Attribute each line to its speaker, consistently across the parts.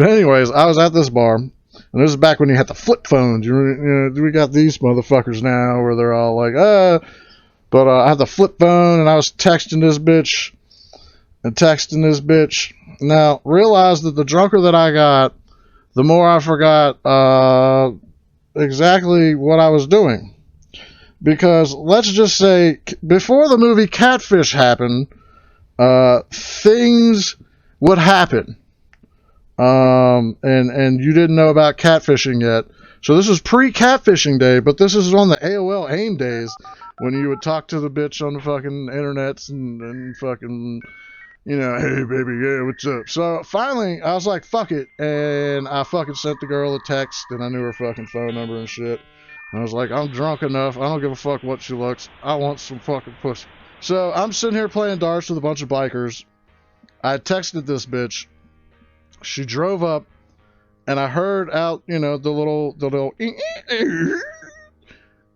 Speaker 1: But anyways, I was at this bar, and this is back when you had the flip phones. We got these motherfuckers now where they're all like, But I had the flip phone, and I was texting this bitch. Now, realize that the drunker that I got, the more I forgot exactly what I was doing. Because let's just say, before the movie Catfish happened, things would happen. And you didn't know about catfishing yet. So this was pre-catfishing day, but this is on the AOL AIM days when you would talk to the bitch on the fucking internets and fucking, hey baby, yeah, what's up? So finally, I was like, fuck it, and I fucking sent the girl a text, and I knew her fucking phone number and shit. And I was like, I'm drunk enough, I don't give a fuck what she looks, I want some fucking pussy. So I'm sitting here playing darts with a bunch of bikers. I texted this bitch. She drove up, and I heard out, the little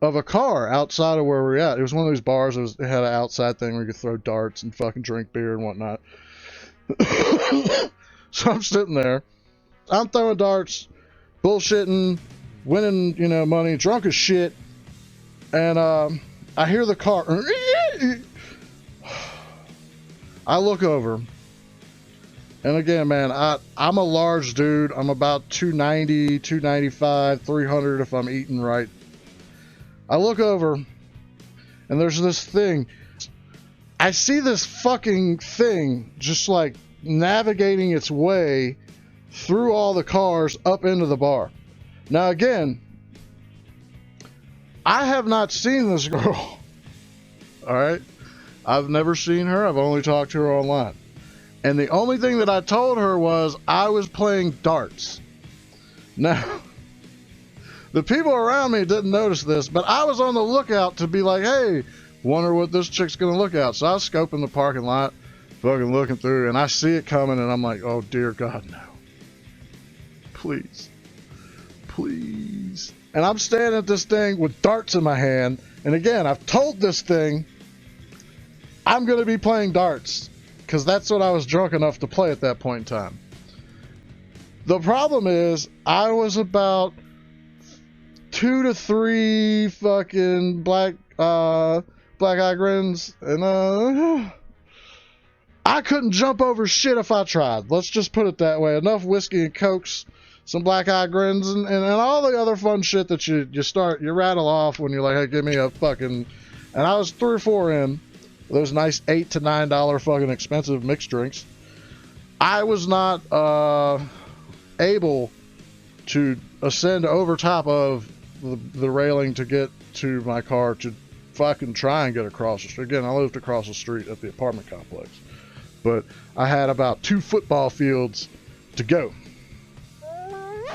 Speaker 1: of a car outside of where we're at. It was one of those bars. It had an outside thing where you could throw darts and fucking drink beer and whatnot. So I'm sitting there. I'm throwing darts, bullshitting, winning, money, drunk as shit. And I hear the car. I look over. And again, man, I'm a large dude. I'm about 290, 295, 300 if I'm eating right. I look over, and there's this thing. I see this fucking thing just like navigating its way through all the cars up into the bar. Now, again, I have not seen this girl. All right? I've never seen her. I've only talked to her online. And the only thing that I told her was I was playing darts. Now, the people around me didn't notice this, but I was on the lookout to be like, hey, wonder what this chick's going to look at. So I was scoping the parking lot, fucking looking through, and I see it coming, and I'm like, oh, dear God, no. Please. Please. And I'm standing at this thing with darts in my hand. And again, I've told this thing I'm going to be playing darts. Because that's what I was drunk enough to play at that point in time. The problem is, I was about 2 to 3 fucking black eye grins, and I couldn't jump over shit if I tried. Let's just put it that way. Enough whiskey and cokes, some black eye grins, and all the other fun shit that you rattle off when you're like, hey, give me a fucking. And I was 3 or 4 in. Those nice $8 to $9 fucking expensive mixed drinks. I was not able to ascend over top of the railing to get to my car to fucking try and get across the street. Again, I lived across the street at the apartment complex. But I had about 2 football fields to go.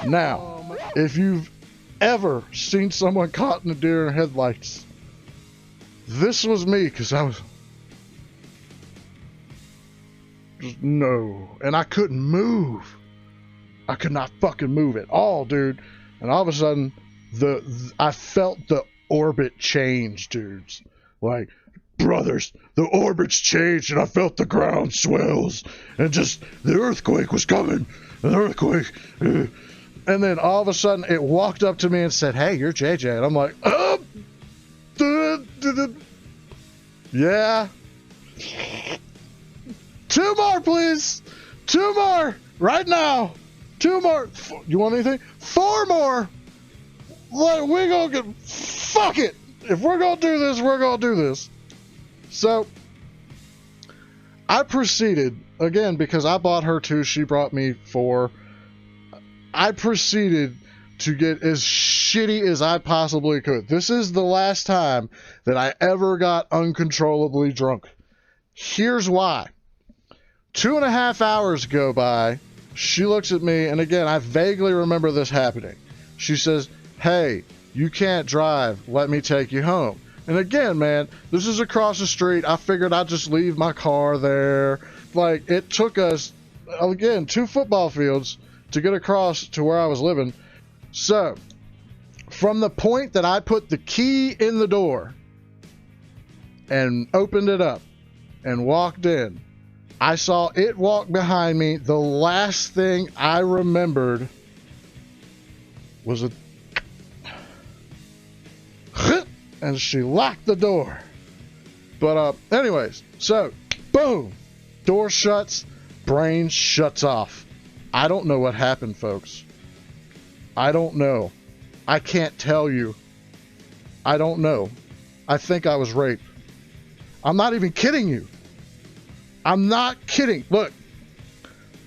Speaker 1: Now, if you've ever seen someone caught in a deer in headlights, this was me, because I was... No. And I couldn't move. I could not fucking move at all, dude. And all of a sudden, I felt the orbit change, dudes. Like, brothers, the orbit's changed, and I felt the ground swells. And just, the earthquake was coming. An earthquake. And then all of a sudden, it walked up to me and said, hey, you're JJ. And I'm like, yeah. 2 more, please. 2 more. Right now. 2 more. You want anything? 4 more. We gonna get... Fuck it. If we're gonna do this, we're gonna do this. So, I proceeded, again, because I bought her 2, she brought me 4. I proceeded to get as shitty as I possibly could. This is the last time that I ever got uncontrollably drunk. Here's why. 2.5 hours go by. She looks at me, and again, I vaguely remember this happening. She says, hey, you can't drive. Let me take you home. And again, man, this is across the street. I figured I'd just leave my car there. Like, it took us, again, 2 football fields to get across to where I was living. So, from the point that I put the key in the door and opened it up and walked in, I saw it walk behind me. The last thing I remembered was a and she locked the door. But anyways, so boom, door shuts, brain shuts off. I don't know what happened, folks. I don't know. I can't tell you. I don't know. I think I was raped. I'm not even kidding you. I'm not kidding. Look.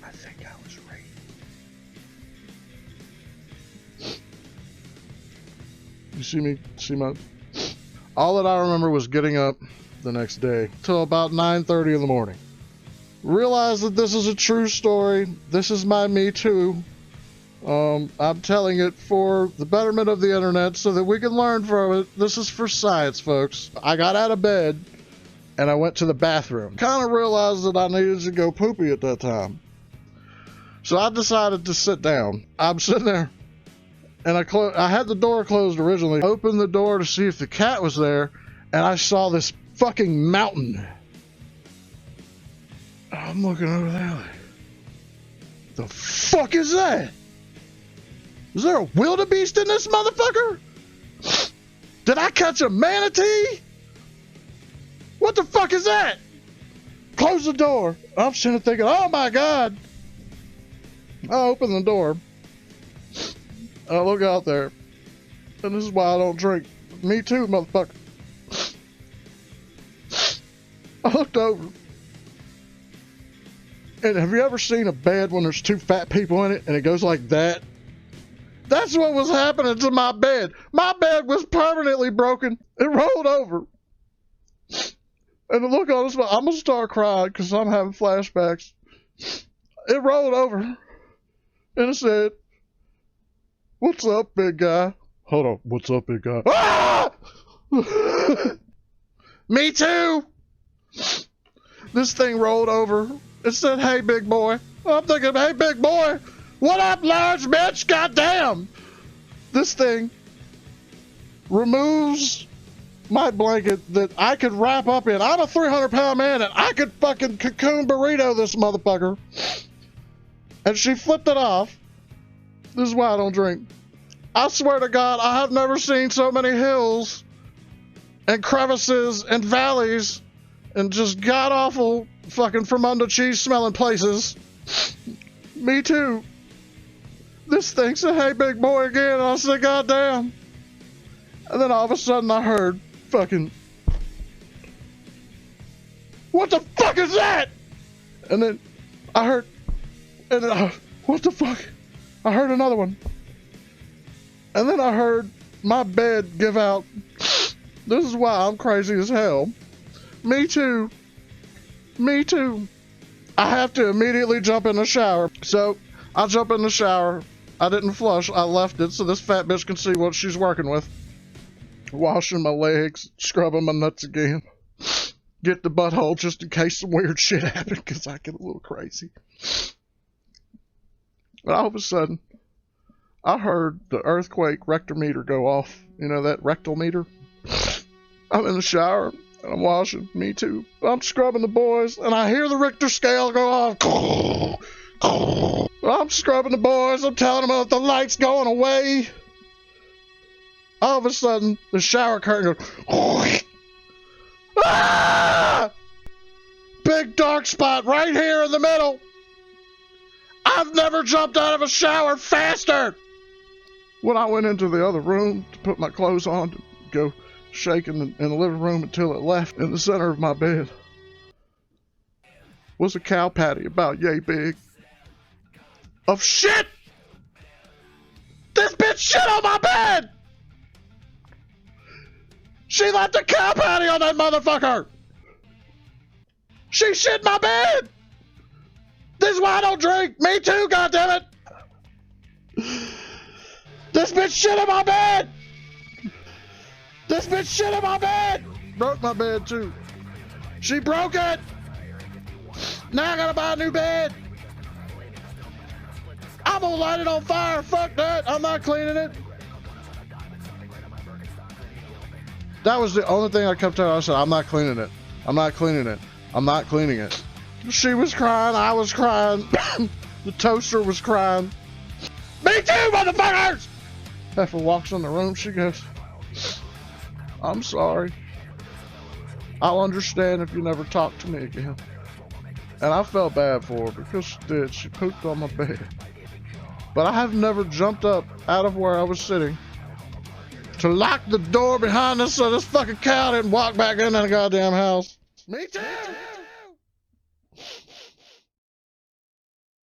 Speaker 1: I think I was raped. You see me? See my... All that I remember was getting up the next day till about 9:30 in the morning. Realize that this is a true story. This is my Me Too. I'm telling it for the betterment of the internet so that we can learn from it. This is for science, folks. I got out of bed and I went to the bathroom. Kind of realized that I needed to go poopy at that time. So I decided to sit down. I'm sitting there and I had the door closed originally. Opened the door to see if the cat was there and I saw this fucking mountain. I'm looking over there like, the fuck is that? Is there a wildebeest in this motherfucker? Did I catch a manatee? What the fuck is that? Close the door. I'm sitting there thinking, oh my God. I open the door. I look out there. And this is why I don't drink. Me too, motherfucker. I looked over. And have you ever seen a bed when there's two fat people in it and it goes like that? That's what was happening to my bed. My bed was permanently broken. It rolled over. And the look on his face, I'm going to start crying because I'm having flashbacks. It rolled over. And it said, what's up, big guy? Hold on. What's up, big guy? Ah! Me too. This thing rolled over. It said, hey, big boy. I'm thinking, hey, big boy. What up, large bitch? Goddamn. This thing removes my blanket that I could wrap up in. I'm a 300-pound man and I could fucking cocoon burrito this motherfucker. And she flipped it off. This is why I don't drink. I swear to God, I have never seen so many hills and crevices and valleys and just god-awful fucking from under cheese smelling places. Me too. This thing said, hey, big boy, again. And I said, goddamn. And then all of a sudden I heard fucking, what the fuck is that? And then I heard, and then, what the fuck? I heard another one. And then I heard my bed give out. This is why I'm crazy as hell. Me too. Me too. I have to immediately jump in the shower. So I jump in the shower. I didn't flush. I left it so this fat bitch can see what she's working with. Washing my legs, scrubbing my nuts again. Get the butthole just in case some weird shit happened because I get a little crazy. But all of a sudden, I heard the earthquake rectometer go off. You know, that rectal meter? I'm in the shower. And I'm washing. Me too. I'm scrubbing the boys. And I hear the Richter scale go off. I'm scrubbing the boys. I'm telling them that the light's going away. All of a sudden, the shower curtain goes. Ah! Big dark spot right here in the middle. I've never jumped out of a shower faster. When I went into the other room to put my clothes on to go shaking in the living room until it left, in the center of my bed was a cow patty about yay big of shit. This bitch shit on my bed. She left a cow patty on that motherfucker. She shit my bed. This is why I don't drink. Me too, goddammit. This bitch shit in my bed. This bitch shit in my bed! Broke my bed too. She broke it! Now I gotta buy a new bed! I'm gonna light it on fire! Fuck that! I'm not cleaning it! That was the only thing I kept telling her. I said, I'm not cleaning it. I'm not cleaning it. I'm not cleaning it. She was crying, I was crying, the toaster was crying. Me too, motherfuckers! Heifer walks in the room, she goes, I'm sorry. I'll understand if you never talk to me again. And I felt bad for her because she did. She pooped on my bed. But I have never jumped up out of where I was sitting to lock the door behind us so this fucking cow didn't walk back into the goddamn house. Me too!